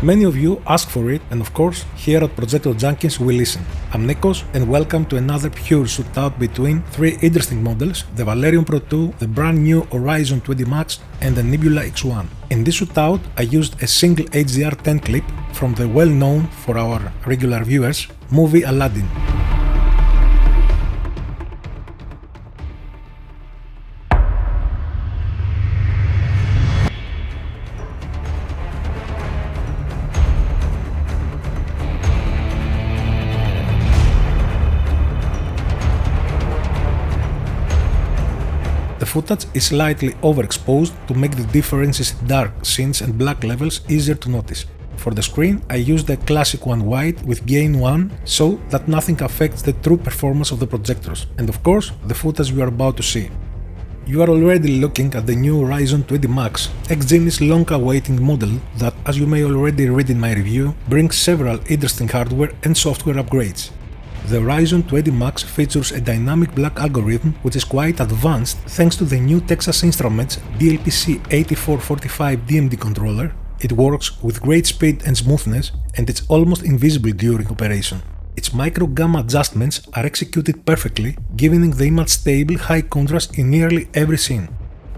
Many of you ask for it, and of course, here at ProjectorJunkies we listen. I'm Nikos, and welcome to another pure shootout between three interesting models, the Valerion Pro 2, the brand new Horizon 20 Max, and the Nebula X1. In this shootout, I used a single HDR10 clip from the well-known, for our regular viewers, movie Aladdin. The footage is slightly overexposed to make the differences in dark scenes and black levels easier to notice. For the screen, I used the classic one white with gain 1 so that nothing affects the true performance of the projectors, and of course, the footage you are about to see. You are already looking at the new Horizon 20 Max, XGIMI's long-awaiting model that, as you may already read in my review, brings several interesting hardware and software upgrades. The Horizon 20 Max features a dynamic black algorithm which is quite advanced thanks to the new Texas Instruments DLPC8445 DMD controller. It works with great speed and smoothness, and it's almost invisible during operation. Its micro-gamma adjustments are executed perfectly, giving the image stable high contrast in nearly every scene.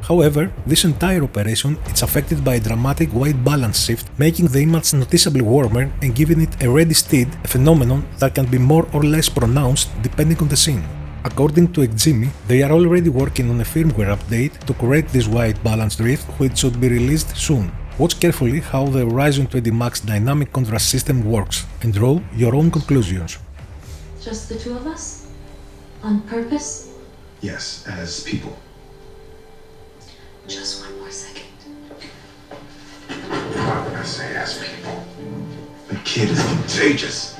However, this entire operation is affected by a dramatic white balance shift, making the image noticeably warmer and giving it a ready stead, a phenomenon that can be more or less pronounced depending on the scene. According to XGIMI, they are already working on a firmware update to correct this white balance drift, which should be released soon. Watch carefully how the Horizon 20 Max dynamic contrast system works and draw your own conclusions. Just the two of us? On purpose? Yes, as people. Just one more second. Why would I say as people? The kid is contagious.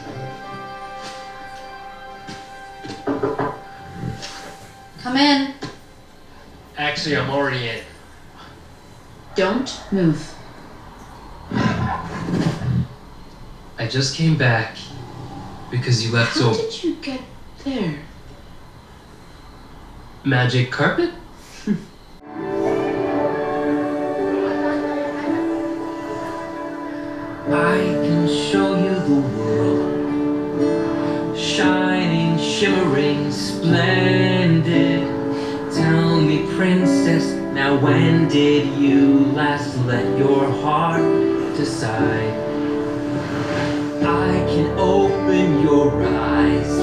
Come in. Actually, I'm already in. Don't move. I just came back because you left How did you get there? Magic carpet? I can show you the world, shining, shimmering, splendid. Tell me, princess, now when did you last let your heart decide? I can open your eyes,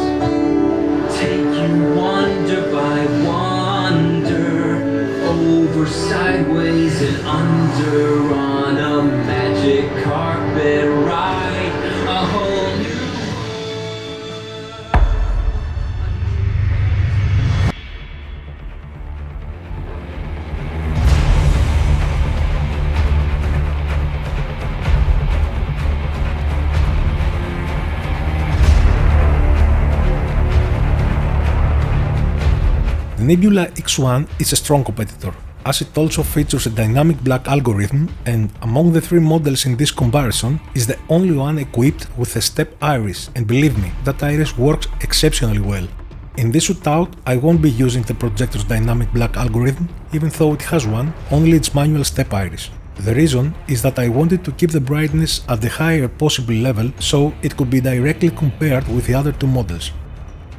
take you wonder by wonder, over, sideways, and under on a magic carpet ride, a whole new The Nebula X1 is a strong competitor, as it also features a dynamic black algorithm and, among the three models in this comparison, is the only one equipped with a step iris, and believe me, that iris works exceptionally well. In this shootout, I won't be using the projector's dynamic black algorithm, even though it has one, only its manual step iris. The reason is that I wanted to keep the brightness at the higher possible level so it could be directly compared with the other two models.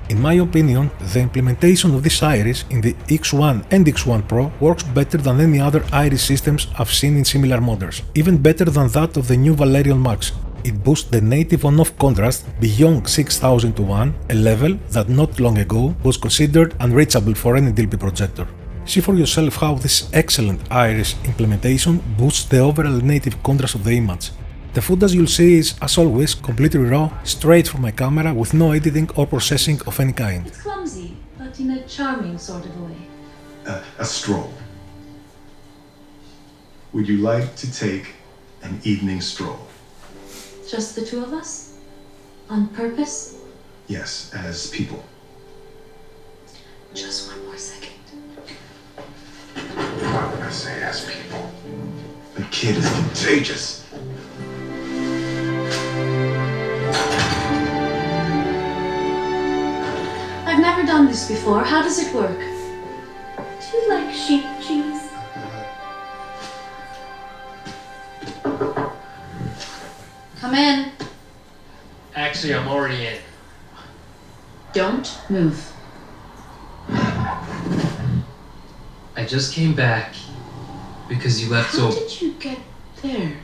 In my opinion, the implementation of this iris in the X1 and X1 Pro works better than any other iris systems I've seen in similar models, even better than that of the new Valerion Max. It boosts the native on-off contrast beyond 6000 to 1, a level that not long ago was considered unreachable for any DLP projector. See for yourself how this excellent iris implementation boosts the overall native contrast of the image. The footage you'll see is, as always, completely raw, straight from my camera with no editing or processing of any kind. It's clumsy, but in a charming sort of way. A stroll. Would you like to take an evening stroll? Just the two of us? On purpose? Yes, as people. Just one more second. Why would I say as people? The kid is contagious. I've never done this before. How does it work? Do you like sheep cheese? Come in. Actually, I'm already in. Don't move. I just came back because you left How did you get there?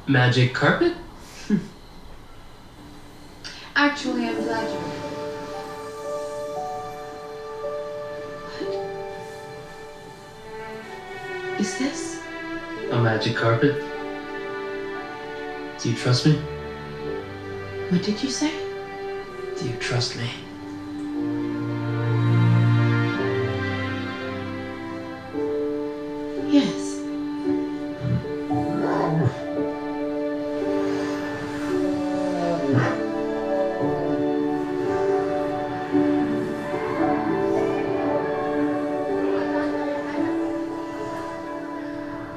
Magic carpet? Actually, I'm glad you're here. What? Is this? A magic carpet? Do you trust me? What did you say? Do you trust me? Yes.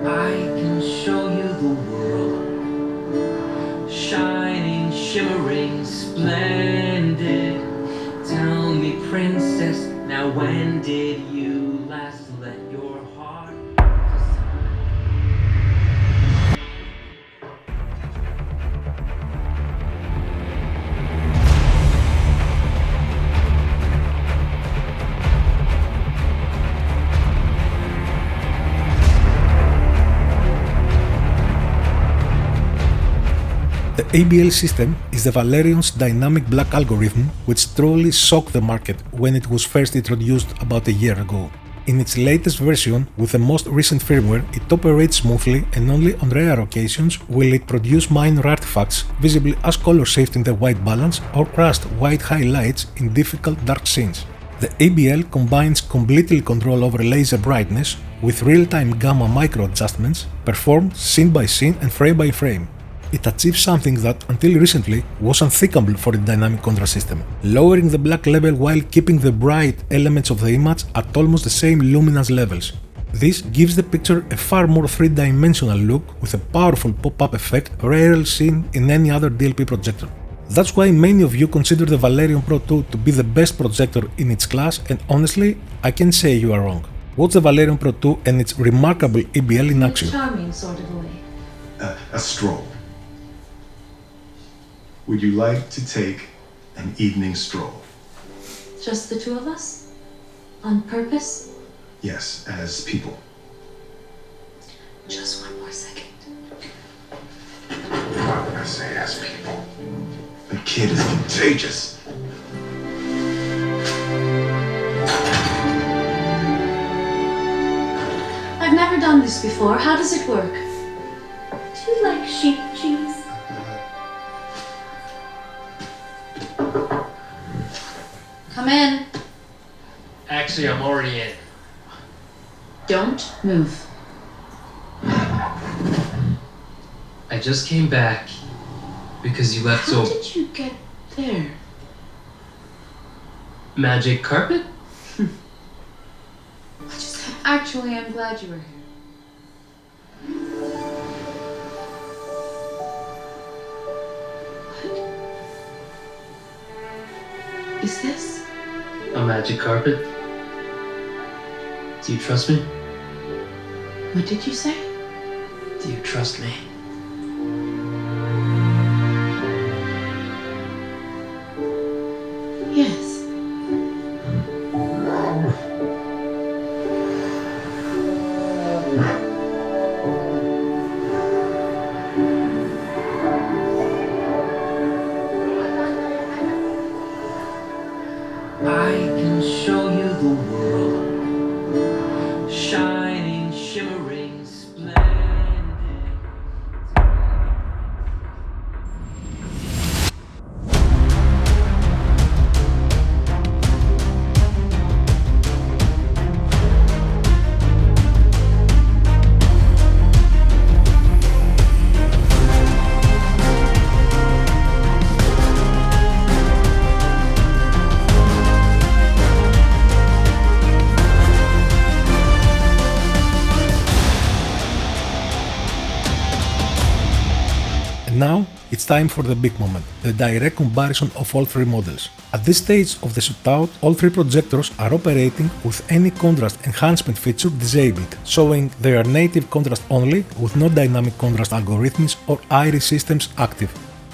I can show you the world, shining, shimmering, splendid. Tell me, princess, now when did you last let your heart The ABL system is the Valerion's dynamic black algorithm, which truly shocked the market when it was first introduced about a year ago. In its latest version, with the most recent firmware, it operates smoothly and only on rare occasions will it produce minor artifacts, visible as color shift in the white balance or crushed white highlights in difficult dark scenes. The ABL combines completely control over laser brightness with real-time gamma micro adjustments performed scene by scene and frame by frame. It achieves something that, until recently, was unthinkable for a dynamic contrast system, lowering the black level while keeping the bright elements of the image at almost the same luminance levels. This gives the picture a far more three-dimensional look with a powerful pop-up effect rarely seen in any other DLP projector. That's why many of you consider the Valerion Pro 2 to be the best projector in its class, and honestly, I can say you are wrong. Watch the Valerion Pro 2 and its remarkable ABL in action. In a charming sort of way. A stroll. Would you like to take an evening stroll? Just the two of us? On purpose? Yes, as people. Just one more second. Why would I say as people? The kid is contagious. I've never done this before. How does it work? Do you like sheep cheese? Come in. Actually, I'm already in. Don't move. I just came back because you left How did you get there? Magic carpet? Actually, I'm glad you were here. What? Is this? A magic carpet? Do you trust me? What did you say? Do you trust me? Yes. I can show you the world, shining, shimmering, splendid. it's time for the big moment, the direct comparison of all three models. At this stage of the shootout, all three projectors are operating with any contrast enhancement feature disabled, showing their native contrast only with no dynamic contrast algorithms or iris systems active.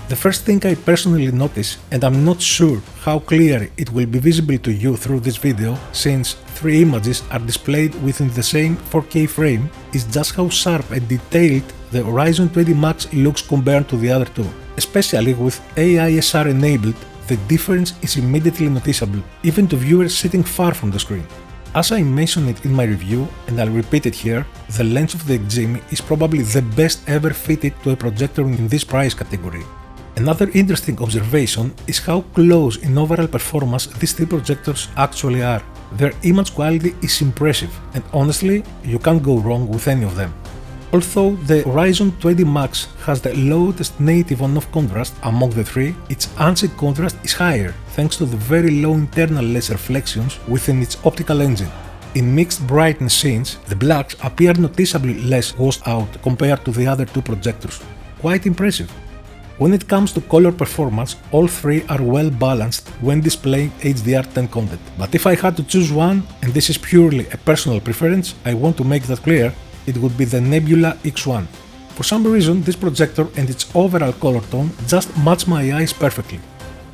The first thing I personally notice, and I'm not sure how clear it will be visible to you through this video since three images are displayed within the same 4K frame, is just how sharp and detailed the Horizon 20 Max looks compared to the other two. Especially with AISR enabled, the difference is immediately noticeable, even to viewers sitting far from the screen. As I mentioned it in my review, and I'll repeat it here, the lens of the XGIMI is probably the best ever fitted to a projector in this price category. Another interesting observation is how close in overall performance these three projectors actually are. Their image quality is impressive, and honestly, you can't go wrong with any of them. Although the Horizon 20 Max has the lowest native on-off contrast among the three, its unset contrast is higher thanks to the very low internal laser reflections within its optical engine. In mixed brightness scenes, the blacks appear noticeably less washed out compared to the other two projectors. Quite impressive. When it comes to color performance, all three are well balanced when displaying HDR10 content. But if I had to choose one, and this is purely a personal preference, I want to make that clear, it would be the Nebula X1. For some reason, this projector and its overall color tone just match my eyes perfectly.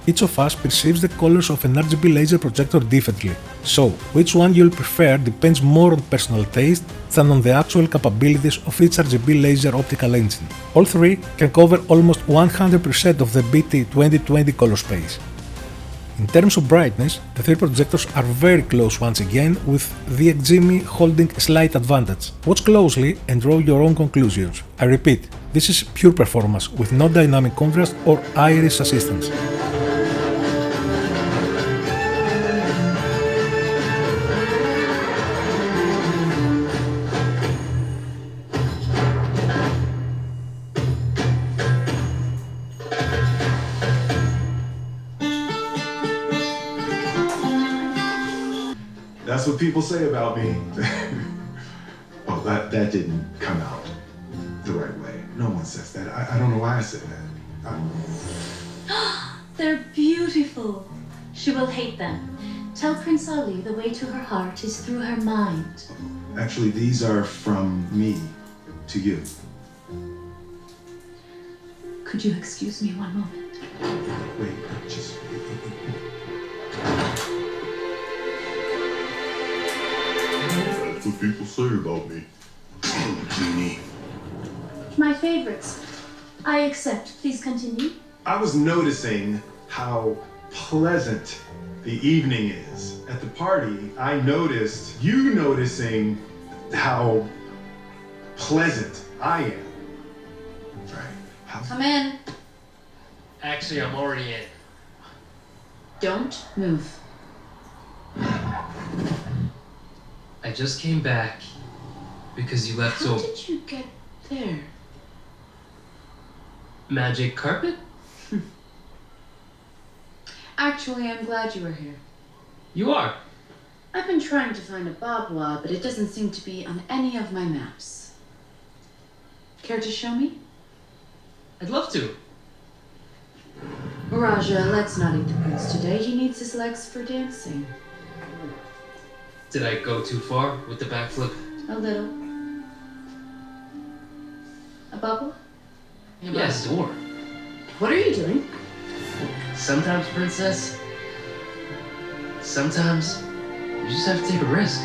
Each of us perceives the colors of an RGB laser projector differently, so which one you'll prefer depends more on personal taste than on the actual capabilities of each RGB laser optical engine. All three can cover almost 100% of the BT 2020 color space. In terms of brightness, the three projectors are very close once again, with the XGIMI holding a slight advantage. Watch closely and draw your own conclusions. I repeat, this is pure performance with no dynamic contrast or iris assistance. That's what people say about me. Oh, that didn't come out the right way. No one says that. I don't know why I said that. They're beautiful. She will hate them. Tell Prince Ali the way to her heart is through her mind. Actually, these are from me to you. Could you excuse me one moment? Wait, just... That's what people say about me. Genie. My favorites. I accept. Please continue. I was noticing how pleasant the evening is. At the party, I noticed you noticing how pleasant I am. Right. Come in. Actually, I'm already in. Don't move. I just came back because you left How did you get there? Magic carpet? Actually, I'm glad you were here. You are. I've been trying to find a Babwa, but it doesn't seem to be on any of my maps. Care to show me? I'd love to. Raja, let's not eat the prince today. He needs his legs for dancing. Did I go too far with the backflip? A little. A bubble? Yes, or. What are you doing? Sometimes, princess. Sometimes you just have to take a risk.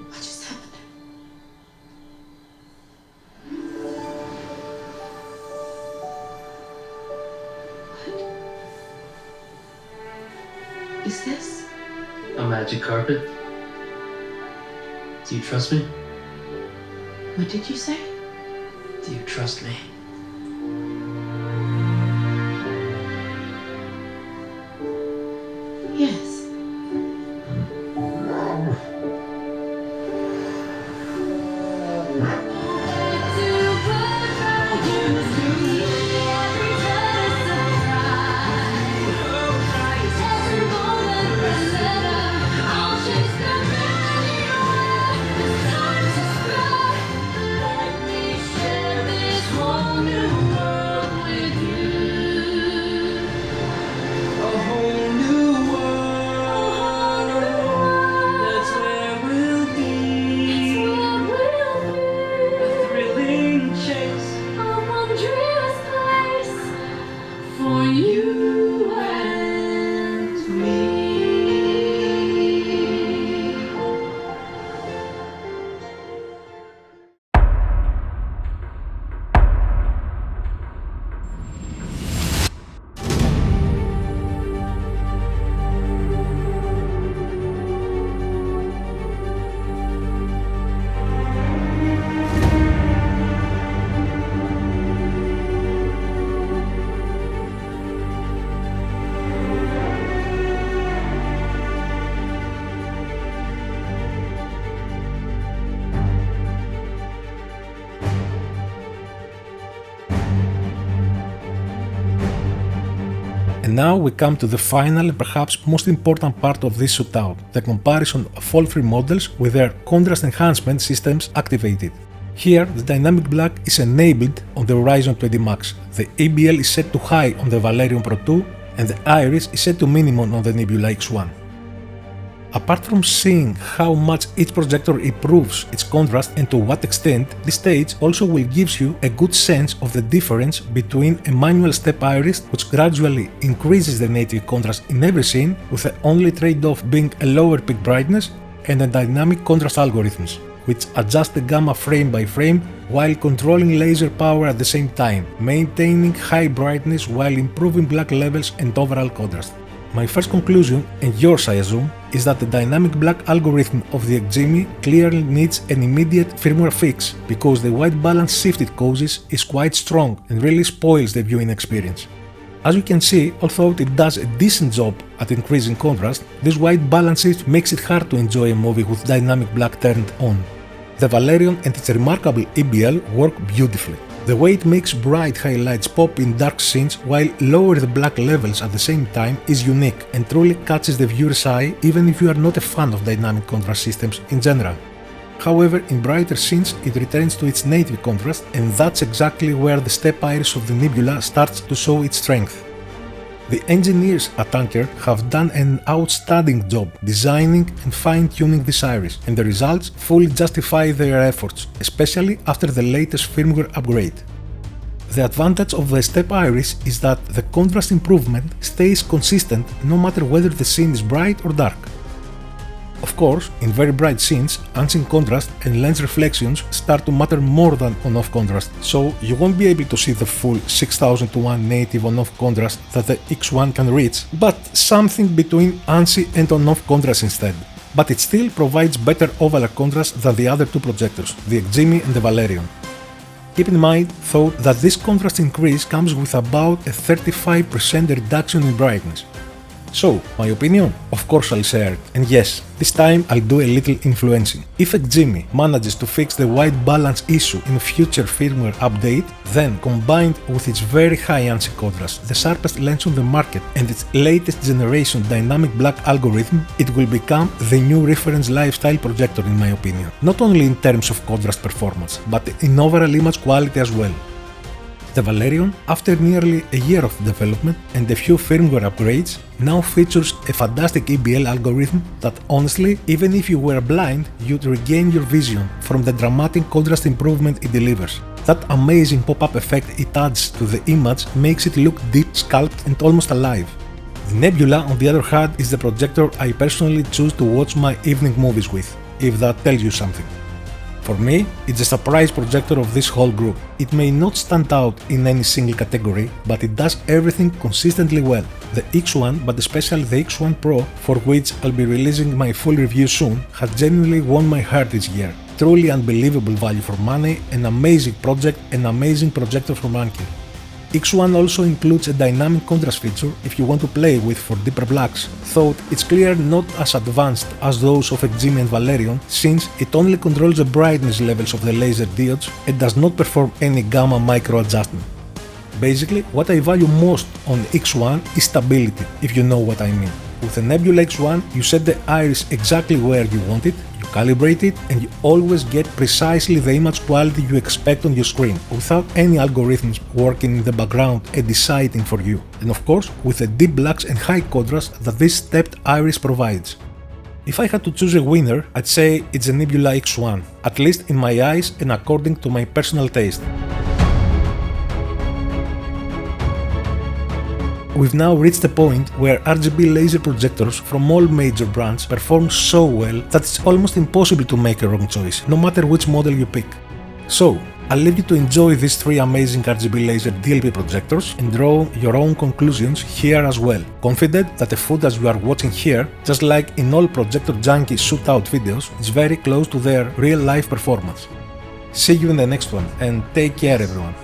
What just happened? What? Is this? A magic carpet? Do you trust me? What did you say? Do you trust me? Yes. for you and me. And now we come to the final and perhaps most important part of this shootout, the comparison of all three models with their contrast enhancement systems activated. Here, the dynamic black is enabled on the Horizon 20 Max, the EBL is set to high on the Valerion Pro 2, and the iris is set to minimum on the Nebula X1. Apart from seeing how much each projector improves its contrast and to what extent, this stage also will give you a good sense of the difference between a manual step iris, which gradually increases the native contrast in every scene, with the only trade-off being a lower peak brightness, and the dynamic contrast algorithms, which adjust the gamma frame by frame while controlling laser power at the same time, maintaining high brightness while improving black levels and overall contrast. My first conclusion, and yours I assume, is that the dynamic black algorithm of the XGIMI clearly needs an immediate firmware fix, because the white balance shift it causes is quite strong and really spoils the viewing experience. As you can see, although it does a decent job at increasing contrast, this white balance shift makes it hard to enjoy a movie with dynamic black turned on. The Valerion and its remarkable EBL work beautifully. The way it makes bright highlights pop in dark scenes while lower the black levels at the same time is unique and truly catches the viewer's eye, even if you are not a fan of dynamic contrast systems in general. However, in brighter scenes it returns to its native contrast, and that's exactly where the step iris of the Nebula starts to show its strength. The engineers at Anker have done an outstanding job designing and fine-tuning this iris, and the results fully justify their efforts, especially after the latest firmware upgrade. The advantage of the step iris is that the contrast improvement stays consistent no matter whether the scene is bright or dark. Of course, in very bright scenes, unseen contrast and lens reflections start to matter more than on-off contrast, so you won't be able to see the full 6000:1 native on-off contrast that the X1 can reach, but something between unseen and on-off contrast instead. But it still provides better overall contrast than the other two projectors, the XGIMI and the Valerion. Keep in mind, though, that this contrast increase comes with about a 35% reduction in brightness. So, my opinion? Of course I'll share it, and yes, this time I'll do a little influencing. If XGIMI manages to fix the white balance issue in a future firmware update, then combined with its very high ANSI contrast, the sharpest lens on the market, and its latest generation dynamic black algorithm, it will become the new reference lifestyle projector in my opinion. Not only in terms of contrast performance, but in overall image quality as well. The Valerion, after nearly a year of development and a few firmware upgrades, now features a fantastic EBL algorithm that honestly, even if you were blind, you'd regain your vision from the dramatic contrast improvement it delivers. That amazing pop-up effect it adds to the image makes it look deep sculpted and almost alive. The Nebula, on the other hand, is the projector I personally choose to watch my evening movies with, if that tells you something. For me, it's a surprise projector of this whole group. It may not stand out in any single category, but it does everything consistently well. The X1, but especially the X1 Pro, for which I'll be releasing my full review soon, has genuinely won my heart this year. Truly unbelievable value for money, an amazing project, an amazing projector from Anker. X1 also includes a dynamic contrast feature if you want to play with for deeper blacks, though it's clearly not as advanced as those of XGIMI and Valerion, since it only controls the brightness levels of the laser diodes and does not perform any gamma micro adjustment. Basically, what I value most on X1 is stability, if you know what I mean. With the Nebula X1, you set the iris exactly where you want it, you calibrate it, and you always get precisely the image quality you expect on your screen, without any algorithms working in the background and deciding for you. And of course, with the deep blacks and high contrast that this stepped iris provides. If I had to choose a winner, I'd say it's the Nebula X1, at least in my eyes and according to my personal taste. We've now reached a point where RGB laser projectors from all major brands perform so well that it's almost impossible to make a wrong choice, no matter which model you pick. So, I'll leave you to enjoy these 3 amazing RGB laser DLP projectors and draw your own conclusions here as well, confident that the footage you are watching here, just like in all ProjectorJunkies shootout videos, is very close to their real-life performance. See you in the next one, and take care everyone.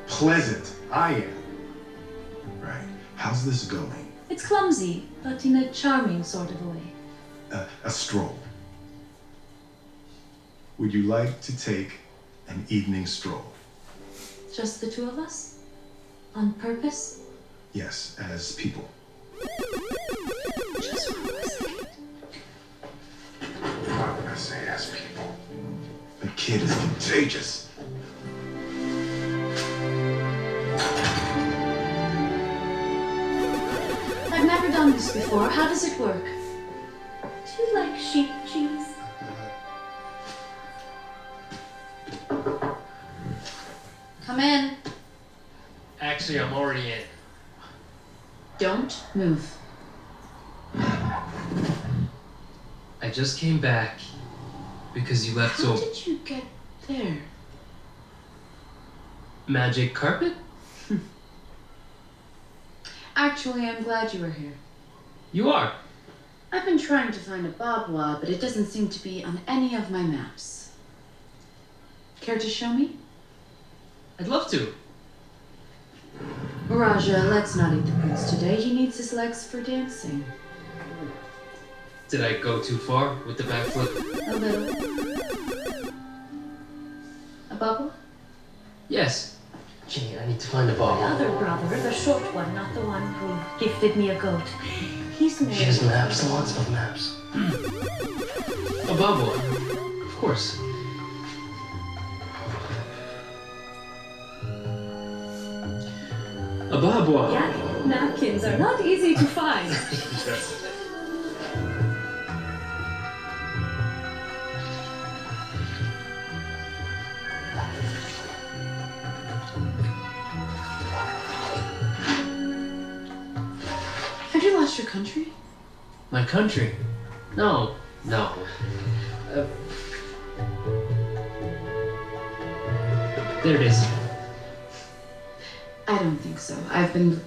Pleasant I am. Right. How's this going? It's clumsy, but in a charming sort of a way. A stroll. Would you like to take an evening stroll? Just the 2 of us? On purpose? Yes, as people. Just for a second. Why would I say as people? The kid is contagious. I've never done this before. How does it work? Do you like sheep cheese? Come in. Actually, I'm already in. Don't move. I just came back because you left How so... did you get there? Magic carpet? Actually, I'm glad you were here. You are. I've been trying to find a Babwa, but it doesn't seem to be on any of my maps. Care to show me? I'd love to. Raja, let's not eat the prince today. He needs his legs for dancing. Did I go too far with the backflip? A little. A bubble? Yes. Gee, I need to find a My bottle. other brother, the short one, not the one who gifted me a goat. He's more... She has maps, lots of maps. A bubble. Of course. A babwa. Yeah, napkins are not easy to find. Have you lost your country? My country? No. There it is. I don't think so. I've been...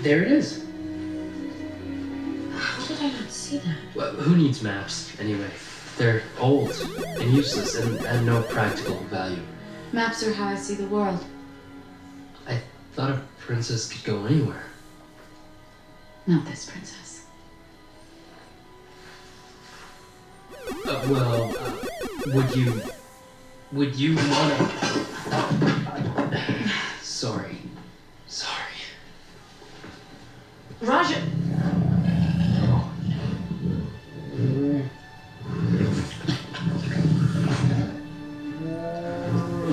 There it is. How did I not see that? Well, who needs maps, anyway? They're old and useless and no practical value. Maps are how I see the world. I thought a princess could go anywhere. Not this princess. Would you wanna... Sorry. Raja!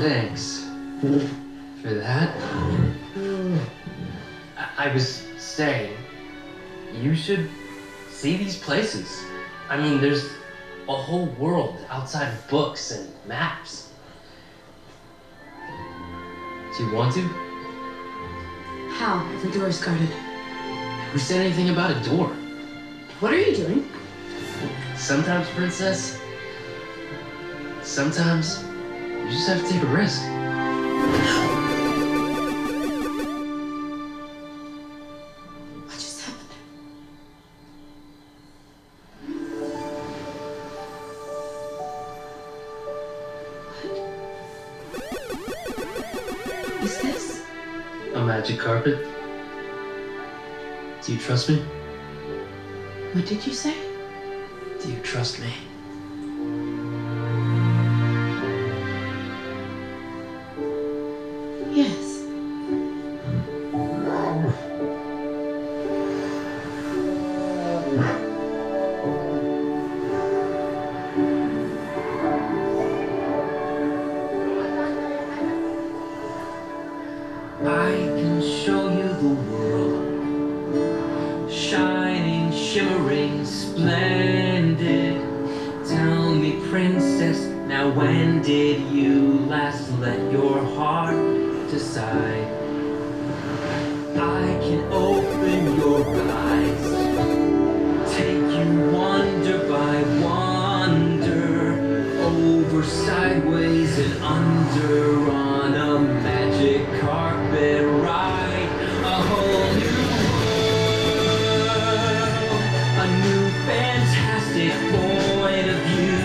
Thanks for that. I was saying, you should see these places. I mean, there's a whole world outside of books and maps. Do you want to? How? Every door is guarded. Who said anything about a door? What are you doing? Sometimes, princess, sometimes you just have to take a risk. What just happened? What is this? A magic carpet? Do you trust me? What did you say? Do you trust me? Yes. I can show you the world, shining, shimmering, splendid. Tell me, princess, now when did you last let your heart decide? I can open your eyes, take you wonder by wonder, over, sideways, and under on a magic carpet ride. A whole new world, a new fantastic point of view.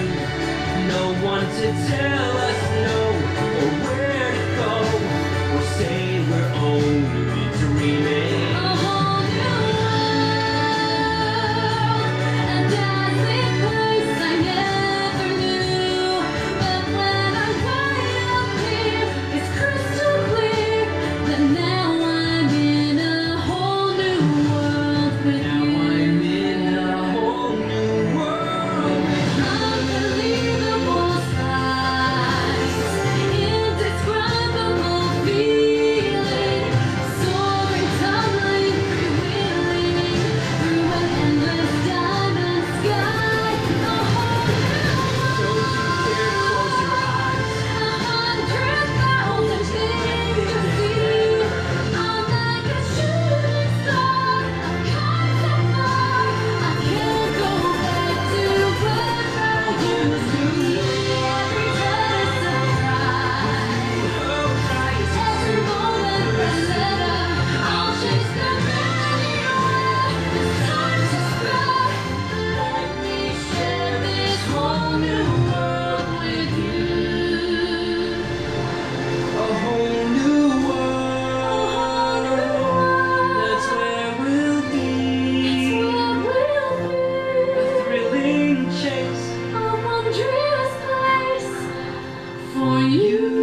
No one to tell us no or where to go, or say we're only dreaming. A whole new world, a dazzling place I never knew. But when I ride up here, it's crystal clear that now I'm in a whole new world with Now you. I'm in a whole new world. Unbelievable sights, indescribable feeling, soaring, tumbling, freewheeling through an endless diamond sky. A whole new Don't you dare close your eyes. 100,000 things to see. I'm like a shooting star, I've come so far. I can't go back to where I used to be. Every day is a surprise. Every moment a letter. I'll chase them anywhere. It's time to spread. Let me share this whole new world with you. A whole new world. That's where we'll be. A thrilling chase A wondrous place for you.